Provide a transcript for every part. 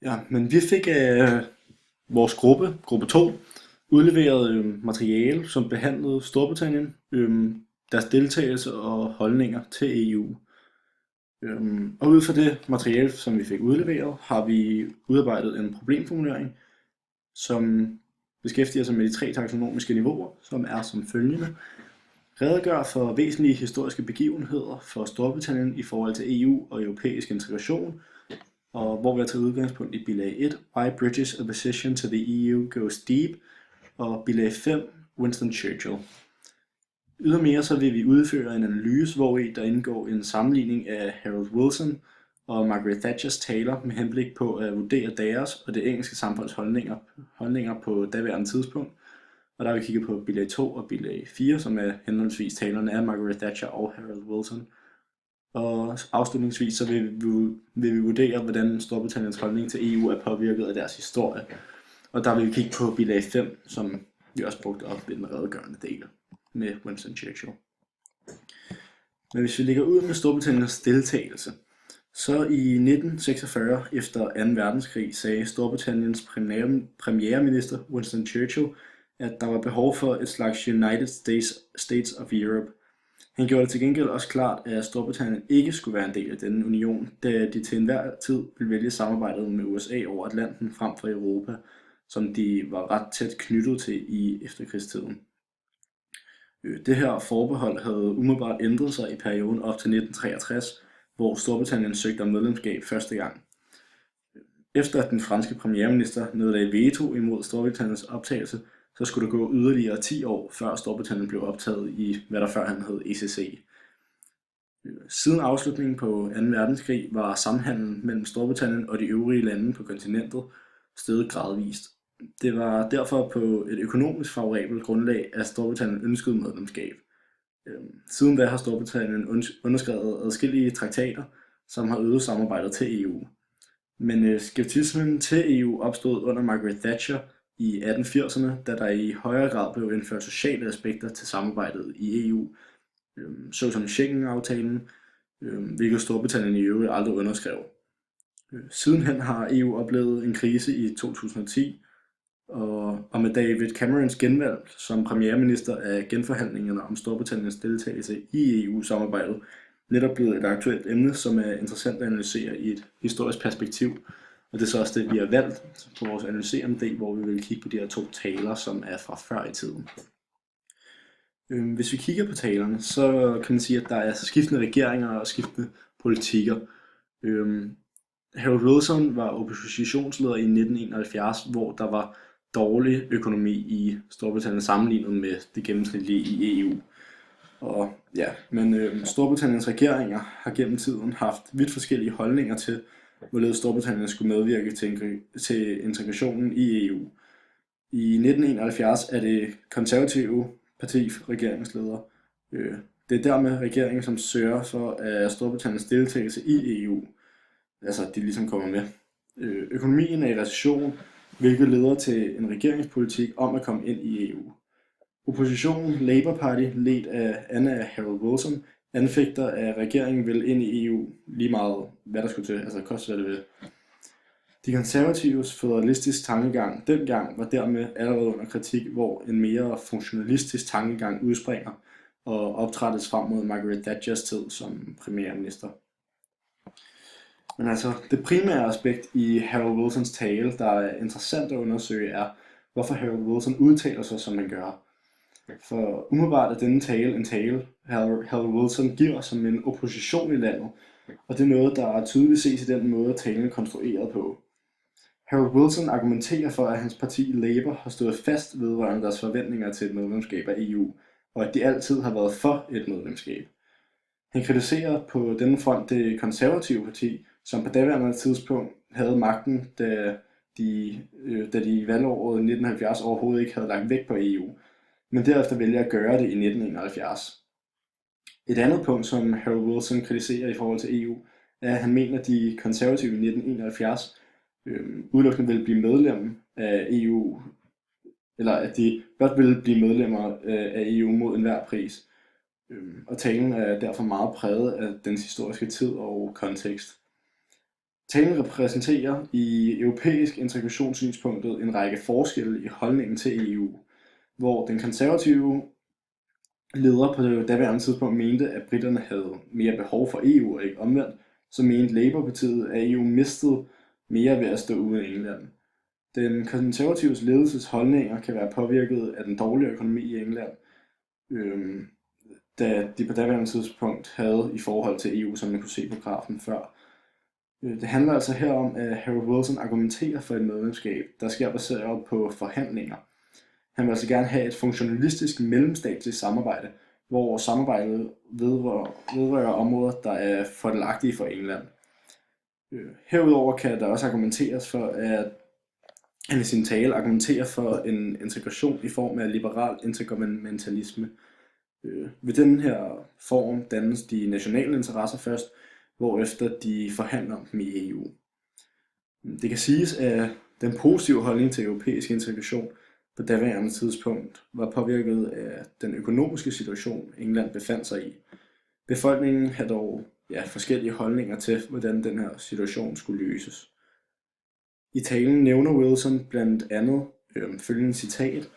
Ja, men vi fik af vores gruppe 2, udleveret materiale, som behandlede Storbritannien, deres deltagelse og holdninger til EU. Og ud fra det materiale, som vi fik udleveret, har vi udarbejdet en problemformulering, som beskæftiger sig med de tre taksonomiske niveauer, som er som følgende. Redegør for væsentlige historiske begivenheder for Storbritannien i forhold til EU og europæisk integration, og hvor vi har taget udgangspunkt i bilag 1, Why British opposition to the EU goes deep, og bilag 5, Winston Churchill. Ydermere så vil vi udføre en analyse, hvori der indgår en sammenligning af Harold Wilson og Margaret Thatchers taler med henblik på at vurdere deres og det engelske samfunds holdninger på daværende tidspunkt. Og der har vi kigget på bilag 2 og bilag 4, som er henholdsvis talerne af Margaret Thatcher og Harold Wilson. Og afslutningsvis så vil vi vurdere, hvordan Storbritanniens holdning til EU er påvirket af deres historie. Og der vil vi kigge på bilag 5, som vi også brugte op ved den redegørende del med Winston Churchill. Men hvis vi lægger ud med Storbritanniens deltagelse, så i 1946 efter 2. verdenskrig sagde Storbritanniens premierminister Winston Churchill, at der var behov for et slags United States of Europe. Han gjorde det til gengæld også klart, at Storbritannien ikke skulle være en del af denne union, da de til enhver tid ville vælge samarbejdet med USA over Atlanten frem for Europa, som de var ret tæt knyttet til i efterkrigstiden. Det her forbehold havde umiddelbart ændret sig i perioden op til 1963, hvor Storbritannien søgte om medlemskab første gang. Efter at den franske premierminister nedlagde veto imod Storbritanniens optagelse, så skulle der gå yderligere 10 år, før Storbritannien blev optaget i, hvad der førhen hed ECC. Siden afslutningen på 2. verdenskrig var samhandlen mellem Storbritannien og de øvrige lande på kontinentet steget gradvist. Det var derfor på et økonomisk favorabelt grundlag, at Storbritannien ønskede medlemskab. Siden da har Storbritannien underskrevet adskillige traktater, som har øget samarbejdet til EU. Men skeptismen til EU opstod under Margaret Thatcher i 1880'erne, da der i højere grad blev indført sociale aspekter til samarbejdet i EU, såsom Schengen-aftalen, hvilket Storbritannien i øvrigt aldrig underskrev. Sidenhen har EU oplevet en krise i 2010, og med David Camerons genvalg som premierminister af genforhandlingerne om Storbritanniens deltagelse i EU-samarbejdet netop blevet et aktuelt emne, som er interessant at analysere i et historisk perspektiv. Og det er så også det, vi har valgt på vores analyserende del, hvor vi vil kigge på de her 2 taler, som er fra før i tiden. Hvis vi kigger på talerne, så kan man sige, at der er skiftende regeringer og skiftende politikker. Harold Wilson var oppositionsleder i 1971, hvor der var dårlig økonomi i Storbritannien sammenlignet med det gennemsnitlige i EU. Men Storbritanniens regeringer har gennem tiden haft vidt forskellige holdninger til, hvorledes Storbritannien skulle medvirke til integrationen i EU. I 1971 er det konservative parti regeringsleder. Det er dermed regeringen, som sørger for, at Storbritanniens deltagelse i EU, altså de ligesom kommer med. Økonomien er i recession, hvilket leder til en regeringspolitik om at komme ind i EU. Oppositionen, Labour Party, ledt af Anna Harold Wilson, anfægter, at regeringen vil ind i EU lige meget, hvad der skulle til, altså koste hvad det vil. De konservatives føderalistisk tankegang dengang var dermed allerede under kritik, hvor en mere funktionalistisk tankegang udspringer og optrættes frem mod Margaret Thatchers tid som premierminister. Men altså, det primære aspekt i Harold Wilsons tale, der er interessant at undersøge, er, hvorfor Harold Wilson udtaler sig, som han gør. For umiddelbart er denne tale en tale, Harold Wilson giver som en opposition i landet, og det er noget, der tydeligt ses i den måde, talen er konstrueret på. Harold Wilson argumenterer for, at hans parti Labour har stået fast vedrørende deres forventninger til et medlemskab af EU, og at de altid har været for et medlemskab. Han kritiserer på denne front det konservative parti, som på daværende tidspunkt havde magten, da de i valgåret 1970 overhovedet ikke havde lagt vægt på EU, men derefter vælger at gøre det i 1971. Et andet punkt, som Harold Wilson kritiserer i forhold til EU, er, at han mener, at de konservative i 1971 udelukkende ville blive medlem af EU, eller at de blot ville blive medlemmer af EU mod enhver pris. Og talen er derfor meget præget af dens historiske tid og kontekst. Talen repræsenterer i europæisk integrationssynspunktet en række forskelle i holdningen til EU, hvor den konservative leder på det daværende tidspunkt mente, at briterne havde mere behov for EU og ikke omvendt, så mente Labour-partiet, at EU mistede mere ved at stå uden England. Den konservatives ledelses holdninger kan være påvirket af den dårlige økonomi i England, da de på daværende tidspunkt havde i forhold til EU, som man kunne se på grafen før. Det handler altså her om, at Harold Wilson argumenterer for et medlemskab, der sker baseret på forhandlinger. Han vil altså gerne have et funktionalistisk mellemstatsligt samarbejde, hvor samarbejdet vedrører områder, der er fordelagtige for England. Herudover kan der også argumenteres for, at han i sin tale argumenterer for en integration i form af liberal intergovernmentalisme. Ved den her form dannes de nationale interesser først, hvorefter de forhandler om dem i EU. Det kan siges, at den positive holdning til europæisk integration på daværende tidspunkt var påvirket af den økonomiske situation, England befandt sig i. Befolkningen havde dog forskellige holdninger til, hvordan den her situation skulle løses. I talen nævner Wilson blandt andet følgende citat: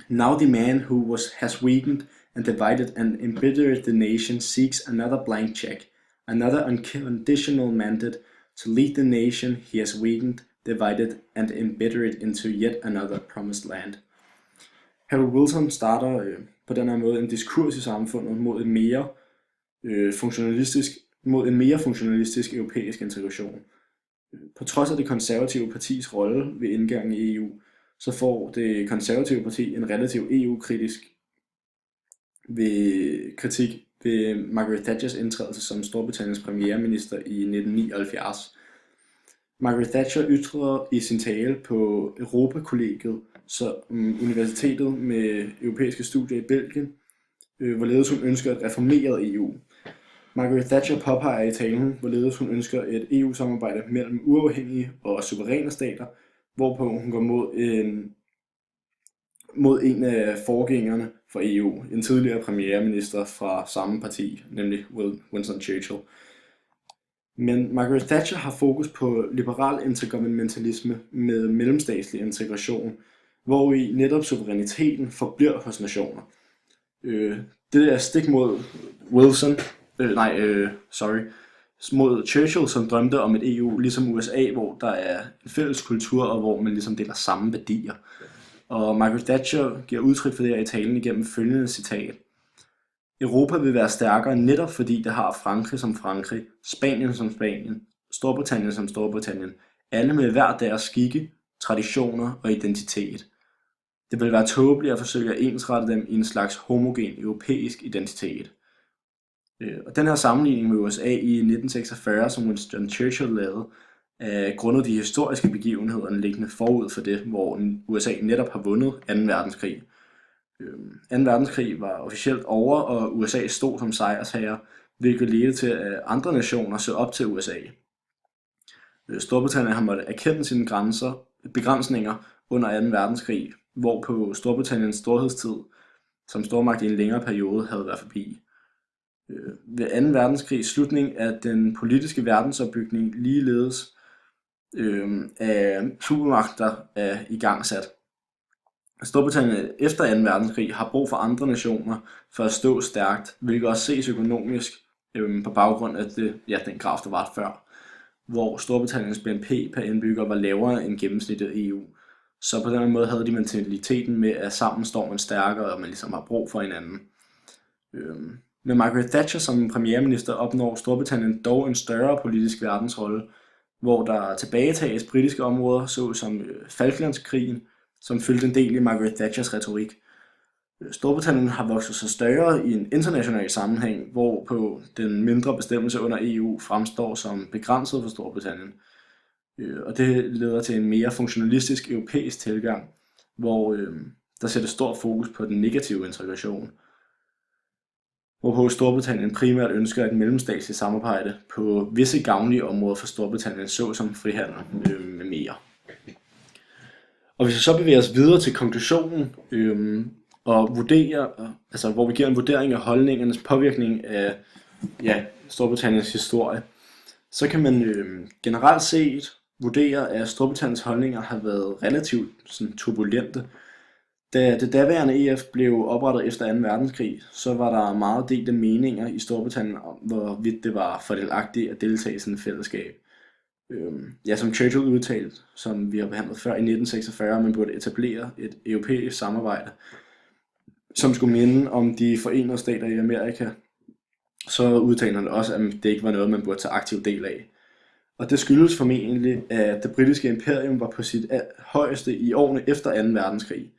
"Now the man who has weakened and divided and embittered the nation seeks another blank check, another unconditional mandate to lead the nation he has weakened, divided and embittered into yet another promised land." Harold Wilson starter på den her måde en diskurs i samfundet mod en mere funktionalistisk europæisk integration. På trods af det konservative partis rolle ved indgangen i EU, så får det konservative parti en relativt EU-kritisk kritik ved Margaret Thatchers indtrædelse som Storbritanniens premierminister i 1979. Margaret Thatcher ytrede i sin tale på Europakollegiet, så universitetet med europæiske studier i Belgien, hvorledes hun ønsker et reformeret EU. Margaret Thatcher påpeger i talen, hvorledes hun ønsker et EU-samarbejde mellem uafhængige og suveræne stater, hvorpå hun går mod en af forgængerne for EU, en tidligere premierminister fra samme parti, nemlig Winston Churchill. Men Margaret Thatcher har fokus på liberal intergovernmentalisme med mellemstatslig integration, hvor i netop suveræniteten forbliver hos nationer. Det er stik mod mod Churchill, som drømte om et EU ligesom USA, hvor der er en fælles kultur, og hvor man ligesom deler samme værdier. Og Margaret Thatcher giver udtryk for det her i talen igennem følgende citat: "Europa vil være stærkere netop fordi det har Frankrig som Frankrig, Spanien som Spanien, Storbritannien som Storbritannien, alle med hver deres skikke, traditioner og identitet. Det vil være tåbeligt at forsøge at ensrette dem i en slags homogen europæisk identitet." Og den her sammenligning med USA i 1946, som Winston Churchill lavede, er grundet de historiske begivenheder liggende forud for det, hvor USA netop har vundet 2. verdenskrig. 2. verdenskrig var officielt over, og USA stod som sejrsherre, hvilket ledte til, at andre nationer så op til USA. Storbritannien har måttet erkende sine begrænsninger under 2. verdenskrig, hvorpå Storbritanniens storhedstid som stormagt i en længere periode havde været forbi. Ved 2. verdenskrigs slutning er den politiske verdensopbygning ligeledes af supermagter er igangsat. Storbritannien efter 2. verdenskrig har brug for andre nationer for at stå stærkt, hvilket også ses økonomisk på baggrund af den graf, der var før, hvor Storbritanniens BNP per indbygger var lavere end gennemsnittet i EU. Så på den måde havde de mentaliteten med, at sammen står man stærkere, og man ligesom har brug for hinanden. Med Margaret Thatcher som premierminister opnår Storbritannien dog en større politisk verdensrolle, hvor der tilbagetages britiske områder, såsom Falklandskrigen, som fyldte en del i Margaret Thatchers retorik. Storbritannien har vokset sig større i en international sammenhæng, hvorpå den mindre bestemmelse under EU fremstår som begrænset for Storbritannien. Og det leder til en mere funktionalistisk europæisk tilgang, hvor der sættes stor fokus på den negative integration, hvorpå Storbritannien primært ønsker et mellemstatsligt samarbejde på visse gavnlige områder for Storbritannien, såsom frihandel med mere. Og hvis vi så bevæger os videre til konklusionen og vurderer, altså hvor vi giver en vurdering af holdningernes påvirkning af Storbritanniens historie, så kan man generelt set vurdere, at Storbritanniens holdninger har været relativt sådan, turbulente. Da det daværende EF blev oprettet efter 2. verdenskrig, så var der meget delte meninger i Storbritannien om, hvorvidt det var fordelagtigt at deltage i sådan et fællesskab. Ja, som Churchill udtalte, som vi har behandlet før i 1946, man burde etablere et europæisk samarbejde, som skulle minde om de forenede stater i Amerika. Så udtalte han også, at det ikke var noget, man burde tage aktiv del af. Og det skyldes formentlig, at det britiske imperium var på sit højeste i årene efter 2. verdenskrig.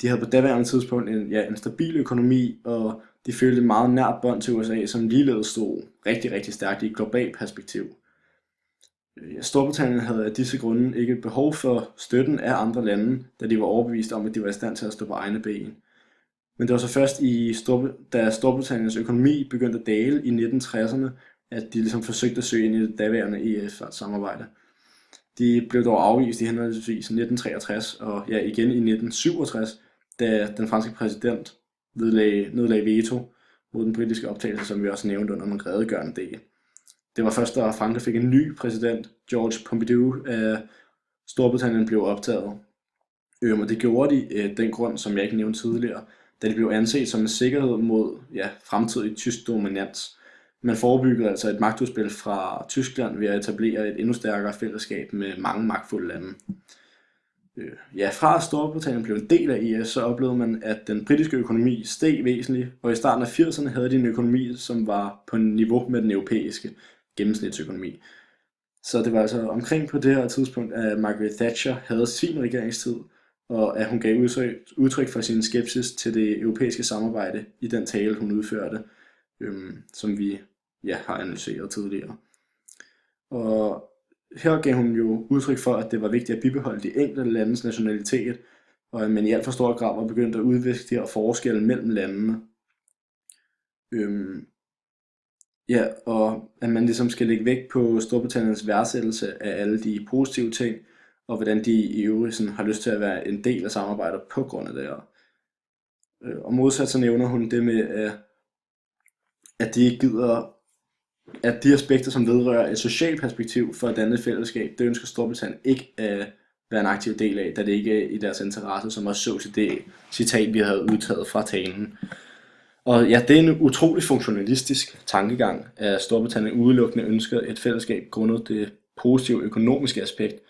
De havde på daværende tidspunkt en stabil økonomi, og de følte meget nært bånd til USA, som ligeledes stod rigtig, rigtig stærkt i et globalt perspektiv. Storbritannien havde af disse grunde ikke behov for støtten af andre lande, da de var overbevist om, at de var i stand til at stå på egne ben. Men det var så først da Storbritanniens økonomi begyndte at dale i 1960'erne, at de ligesom forsøgte at søge ind i det daværende EF-samarbejde. De blev dog afvist i henholdsvis 1963 og igen i 1967, da den franske præsident nedlagde veto mod den britiske optagelse, som vi også nævnte under den redegørende del. Det var først, da Frankrig fik en ny præsident, Georges Pompidou, at Storbritannien blev optaget. Og det gjorde de af den grund, som jeg ikke nævnte tidligere, da det blev anset som en sikkerhed mod fremtidig tysk dominans. Man forebyggede altså et magtudspil fra Tyskland ved at etablere et endnu stærkere fællesskab med mange magtfulde lande. Fra Storbritannien blev en del af EF, så oplevede man, at den britiske økonomi steg væsentligt, og i starten af 80'erne havde de en økonomi, som var på niveau med den europæiske gennemsnitsøkonomi. Så det var altså omkring på det her tidspunkt, at Margaret Thatcher havde sin regeringstid, og at hun gav udtryk for sin skepsis til det europæiske samarbejde i den tale, hun udførte, som vi har analyseret tidligere. Og her gav hun jo udtryk for, at det var vigtigt at bibeholde de enkelte landes nationalitet, og at man i alt for stor grad var begyndt at udviske de her forskelle mellem landene. Og at man ligesom skal lægge vægt på Storbritanniens værdsættelse af alle de positive ting, og hvordan de i øvrigt sådan har lyst til at være en del af samarbejdet på grund af det her. Og modsat så nævner hun det med, at de ikke gider, at de aspekter, som vedrører et socialt perspektiv for at danne et fællesskab, det ønsker Storbritannien ikke at være en aktiv del af, da det ikke er i deres interesse, som også så til det citat, vi havde udtaget fra talen. Og det er en utrolig funktionalistisk tankegang, at Storbritannien udelukkende ønsker et fællesskab grundet det positive økonomiske aspekt,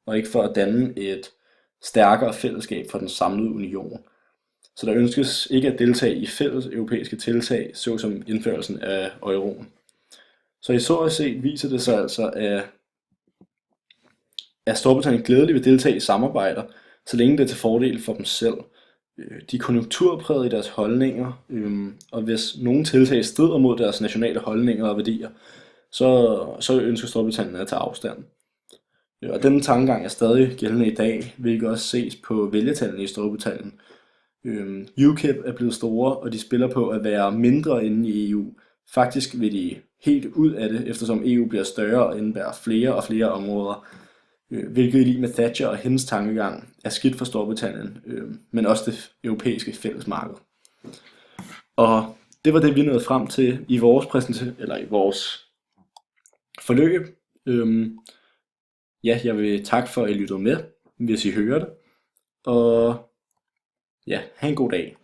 og ikke for at danne et stærkere fællesskab for den samlede union. Så der ønskes ikke at deltage i fælles europæiske tiltag, såsom indførelsen af euroen. Så historisk set viser det sig altså, at Storbritannien glædeligt vil deltage i samarbejder, så længe det er til fordel for dem selv. De er konjunkturpræget i deres holdninger, og hvis nogen tiltag strider mod deres nationale holdninger og værdier, så ønsker Storbritannien at tage afstand. Og denne tankegang er stadig gældende i dag, hvilket også ses på vælgertallene i Storbritannien. UKIP er blevet store, og de spiller på at være mindre inde i EU. Faktisk vil de helt ud af det, eftersom EU bliver større og indebærer flere og flere områder, hvilket i lige med Thatcher og hendes tankegang er skidt for Storbritannien, men også det europæiske fællesmarked. Og det var det, vi nåede frem til i vores forløb. Jeg vil takke for, at I lyttede med, hvis I hører det. Og have en god dag.